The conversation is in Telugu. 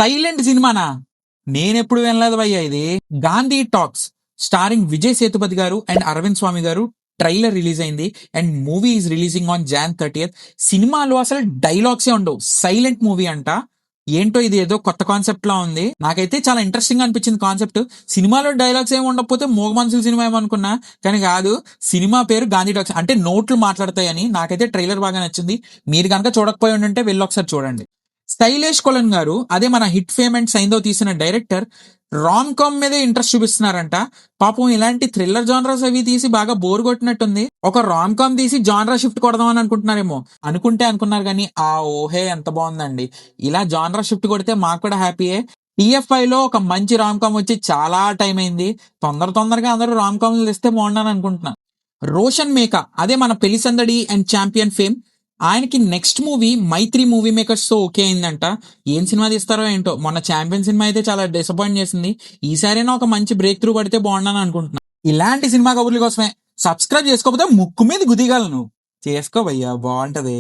సైలెంట్ సినిమానా? నేనెప్పుడు వినలేదు భయ్యా ఇది. గాంధీ టాక్స్ స్టారింగ్ విజయ్ సేతుపతి గారు అండ్ అరవింద్ స్వామి గారు ట్రైలర్ రిలీజ్ అయింది and movie is releasing on Jan 30th. సినిమాలో అసలు డైలాగ్సే ఉండవు, సైలెంట్ మూవీ అంట. ఏంటో ఇది ఏదో కొత్త కాన్సెప్ట్ లా ఉంది. నాకైతే చాలా ఇంట్రెస్టింగ్ అనిపించింది కాన్సెప్ట్. సినిమాలో డైలాగ్స్ ఏమి ఉండకపోతే మోగ మనుషుల సినిమా ఏమనుకున్నా, కానీ కాదు. సినిమా పేరు గాంధీ టాక్స్ అంటే నోట్లు మాట్లాడతాయని. నాకైతే ట్రైలర్ బాగా నచ్చింది. మీరు కనుక చూడకపోయి ఉంటే వెళ్ళి ఒకసారి చూడండి. శైలేష్ కొలన్ గారు, అదే మన హిట్ ఫేమ్ అండ్ సైందవ్ తీసిన డైరెక్టర్, రామ్ కామ్ మీదే ఇంట్రెస్ట్ చూపిస్తున్నారంట. పాపం ఇలాంటి థ్రిల్లర్ జానరాస్ అవి తీసి బాగా బోర్ కొట్టినట్టుంది. ఒక రామ్ కామ్ తీసి జానరా షిఫ్ట్ కొడదామని అనుకుంటున్నారేమో. అనుకున్నారు కానీ ఆ ఓహే ఎంత బాగుందండి. ఇలా జానరా షిఫ్ట్ కొడితే మాకు కూడా హ్యాపీయే. టీఎఫ్ఐ లో ఒక మంచి రామ్ కామ్ వచ్చి చాలా టైం అయింది. తొందరగా అందరూ రామ్ కామ్లు తెస్తే బాగుండని అనుకుంటున్నా. రోషన్ మేకా, అదే మన పెళ్లి సందడి అండ్ ఛాంపియన్ ఫేమ్, ఆయనకి నెక్స్ట్ మూవీ మైత్రి మూవీ మేకర్స్ తో ఓకే అయిందంట. ఏం సినిమా తీస్తారో ఏంటో. మొన్న ఛాంపియన్ సినిమా అయితే చాలా డిసప్పాయింట్ చేసింది. ఈసారైనా ఒక మంచి బ్రేక్ త్రూ పడితే బాగుండని అనుకుంటున్నా. ఇలాంటి సినిమా కబుర్ల కోసమే సబ్స్క్రైబ్ చేసుకోకపోతే ముక్కు మీద గుదిగలను చేసుకో భయ్యా, బాగుంటది.